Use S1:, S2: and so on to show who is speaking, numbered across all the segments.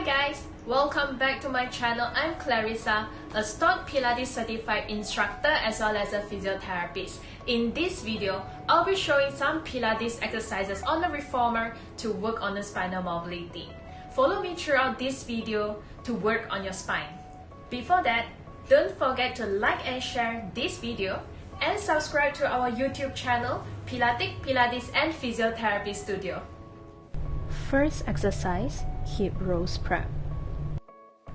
S1: Hi guys, welcome back to my channel. I'm Clarissa, a Spinal Pilates certified instructor as well as a physiotherapist. In this video, I'll be showing some Pilates exercises on the Reformer to work on the spinal mobility. Follow me throughout this video to work on your spine. Before that, don't forget to like and share this video and subscribe to our YouTube channel, Pilatique, Pilates and Physiotherapy Studio.
S2: First exercise, hip rows prep.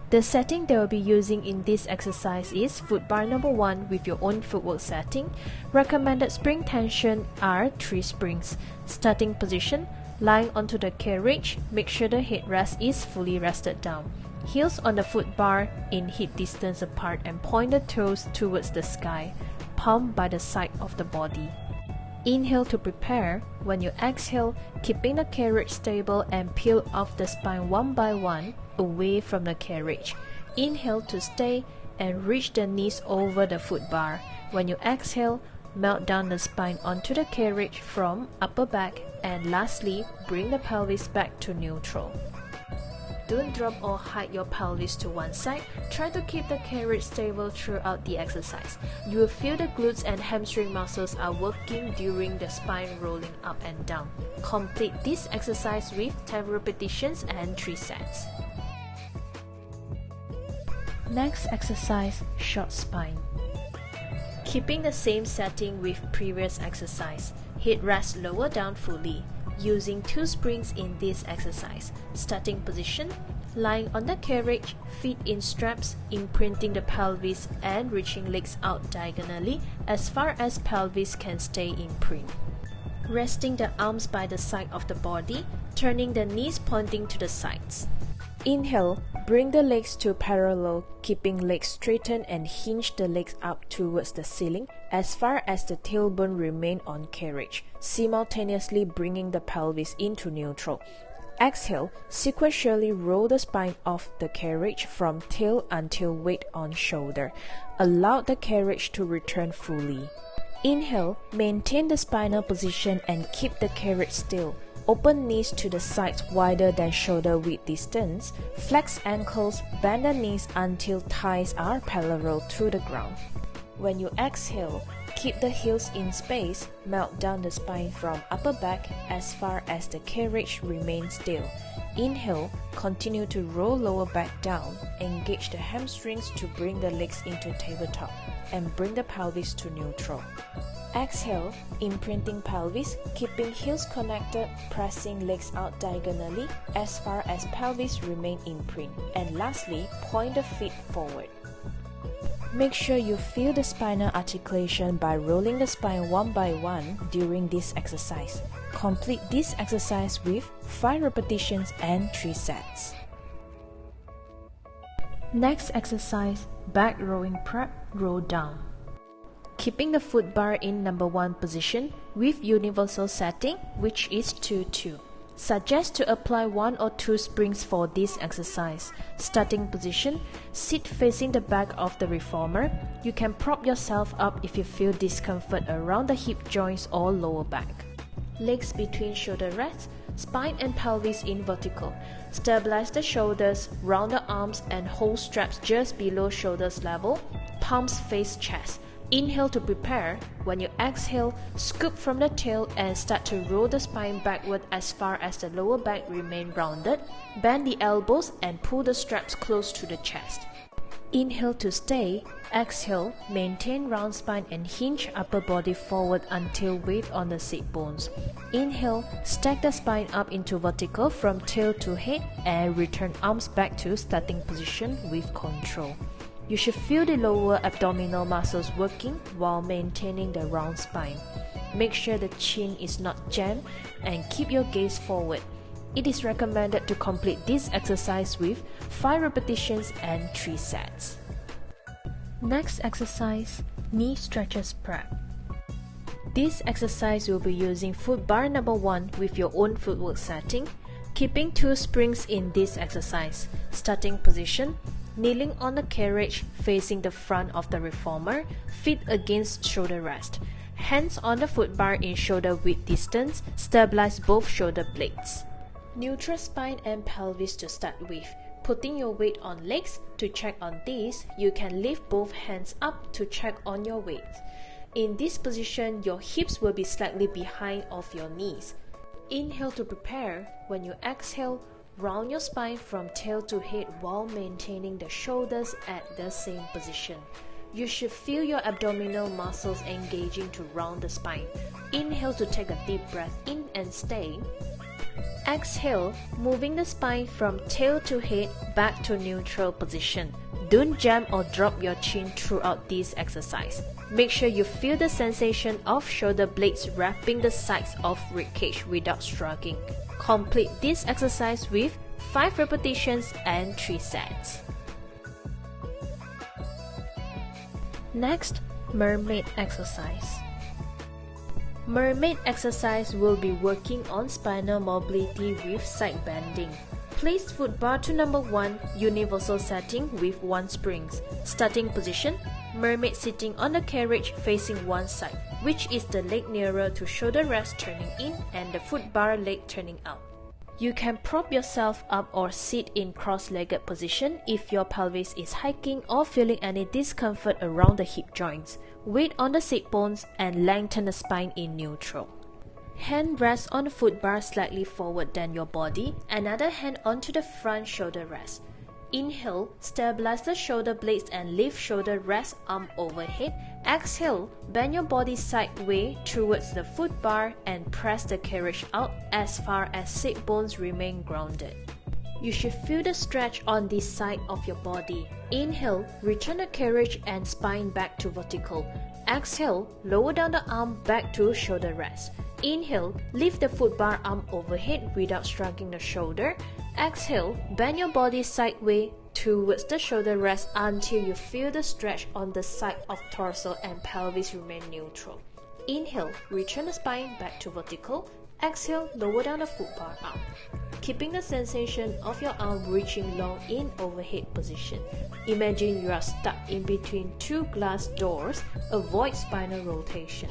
S2: The setting that we'll be using in this exercise is Footbar number 1 with your own footwork setting. Recommended spring tension are 3 springs. Starting position, lying onto the carriage, make sure the headrest is fully rested down. Heels on the footbar in hip distance apart and point the toes towards the sky, palm by the side of the body. Inhale to prepare. When you exhale, keeping the carriage stable and peel off the spine one by one away from the carriage. Inhale to stay and reach the knees over the footbar. When you exhale, melt down the spine onto the carriage from upper back, and lastly, bring the pelvis back to neutral. Don't drop or hide your pelvis to one side. Try to keep the carriage stable throughout the exercise. You will feel the glutes and hamstring muscles are working during the spine rolling up and down. Complete this exercise with 10 repetitions and 3 sets. Next exercise, short spine. Keeping the same setting with previous exercise. Headrest lower down fully. Using 2 springs in this exercise. Starting position, lying on the carriage, feet in straps, imprinting the pelvis and reaching legs out diagonally as far as pelvis can stay in print. Resting the arms by the side of the body, turning the knees pointing to the sides. Inhale, bring the legs to parallel, keeping legs straightened and hinge the legs up towards the ceiling as far as the tailbone remain on carriage, simultaneously bringing the pelvis into neutral. Exhale, sequentially roll the spine off the carriage from tail until weight on shoulder. Allow the carriage to return fully. Inhale, maintain the spinal position and keep the carriage still. Open knees to the sides wider than shoulder width distance. Flex ankles, bend the knees until thighs are parallel to the ground. When you exhale, keep the heels in space, melt down the spine from upper back as far as the carriage remains still. Inhale, continue to roll lower back down, engage the hamstrings to bring the legs into tabletop, and bring the pelvis to neutral. Exhale, imprinting pelvis, keeping heels connected, pressing legs out diagonally as far as pelvis remain in print. And lastly, point the feet forward. Make sure you feel the spinal articulation by rolling the spine one by one during this exercise. Complete this exercise with 5 repetitions and 3 sets. Next exercise, back rowing prep, row down. Keeping the footbar in number 1 position with universal setting, which is 2-2. Suggest to apply 1 or 2 springs for this exercise. Starting position, sit facing the back of the Reformer. You can prop yourself up if you feel discomfort around the hip joints or lower back. Legs between shoulder rests, spine and pelvis in vertical. Stabilize the shoulders, round the arms and hold straps just below shoulders level. Palms face chest. Inhale to prepare. When you exhale, scoop from the tail and start to roll the spine backward as far as the lower back remain rounded. Bend the elbows and pull the straps close to the chest. Inhale to stay. Exhale, maintain round spine and hinge upper body forward until weight on the sit bones. Inhale, stack the spine up into vertical from tail to head and return arms back to starting position with control. You should feel the lower abdominal muscles working while maintaining the round spine. Make sure the chin is not jammed and keep your gaze forward. It is recommended to complete this exercise with 5 repetitions and 3 sets. Next exercise, knee stretches prep. This exercise will be using footbar number 1 with your own footwork setting. Keeping 2 springs in this exercise. Starting position, kneeling on the carriage facing the front of the Reformer, feet against shoulder rest. Hands on the footbar in shoulder width distance, stabilize both shoulder blades. Neutral spine and pelvis to start with. Putting your weight on legs. To check on this, you can lift both hands up to check on your weight. In this position, your hips will be slightly behind of your knees. Inhale to prepare. When you exhale, round your spine from tail to head while maintaining the shoulders at the same position. You should feel your abdominal muscles engaging to round the spine. Inhale to take a deep breath in and stay. Exhale, moving the spine from tail to head back to neutral position. Don't jam or drop your chin throughout this exercise. Make sure you feel the sensation of shoulder blades wrapping the sides of ribcage without struggling. Complete this exercise with 5 repetitions and 3 sets. Next, Mermaid exercise. Mermaid exercise will be working on spinal mobility with side bending. Place footbar to number 1, universal setting with 1 springs. Starting position, Mermaid sitting on the carriage facing one side, which is the leg nearer to shoulder rest turning in and the footbar leg turning out. You can prop yourself up or sit in cross-legged position if your pelvis is hiking or feeling any discomfort around the hip joints. Weight on the sit bones and lengthen the spine in neutral. Hand rest on the footbar slightly forward than your body, another hand onto the front shoulder rest. Inhale, stabilize the shoulder blades and lift shoulder rest arm overhead. Exhale, bend your body sideways towards the footbar and press the carriage out as far as sit bones remain grounded. You should feel the stretch on this side of your body. Inhale, return the carriage and spine back to vertical. Exhale, lower down the arm back to shoulder rest. Inhale, lift the footbar arm overhead without struggling the shoulder. Exhale, bend your body sideways towards the shoulder rest until you feel the stretch on the side of torso and pelvis remain neutral. Inhale, return the spine back to vertical. Exhale, lower down the footbar arm, keeping the sensation of your arm reaching long in overhead position. Imagine you are stuck in between 2 glass doors. Avoid spinal rotation.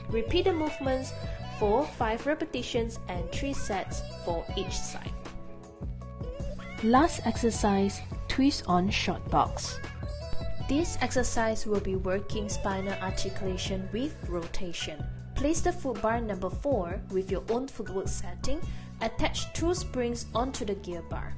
S2: Repeat the movements for 5 repetitions and 3 sets for each side. Last exercise, twist on short box. This exercise will be working spinal articulation with rotation. Place the footbar number 4 with your own footwork setting. Attach 2 springs onto the gear bar.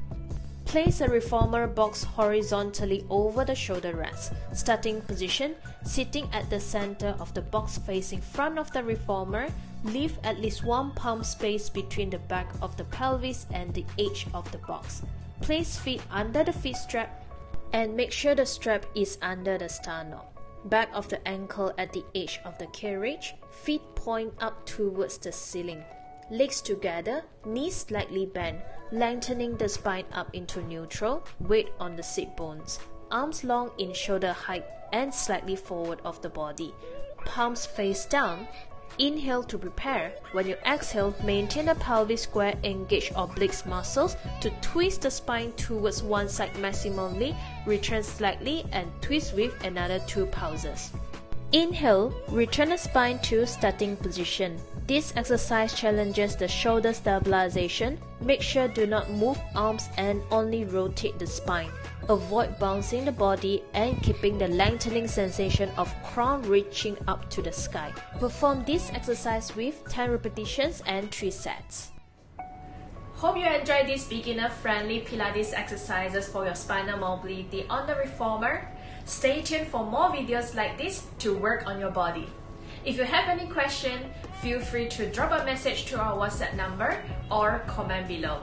S2: Place a reformer box horizontally over the shoulder rest. Starting position, sitting at the center of the box facing front of the reformer. Leave at least 1 palm space between the back of the pelvis and the edge of the box. Place feet under the feet strap and make sure the strap is under the sternum. Back of the ankle at the edge of the carriage. Feet point up towards the ceiling. Legs together, knees slightly bent, lengthening the spine up into neutral. Weight on the sit bones. Arms long in shoulder height and slightly forward of the body. Palms face down. Inhale to prepare. When you exhale, maintain the pelvis square, engage obliques muscles to twist the spine towards one side maximally. Return slightly and twist with another 2 pulses. Inhale, return the spine to starting position. This exercise challenges the shoulder stabilization. Make sure do not move arms and only rotate the spine. Avoid bouncing the body and keeping the lengthening sensation of crown reaching up to the sky. Perform this exercise with 10 repetitions and 3 sets.
S1: Hope you enjoyed these beginner-friendly Pilates exercises for your spinal mobility on the Reformer. Stay tuned for more videos like this to work on your body. If you have any question, feel free to drop a message to our WhatsApp number or comment below.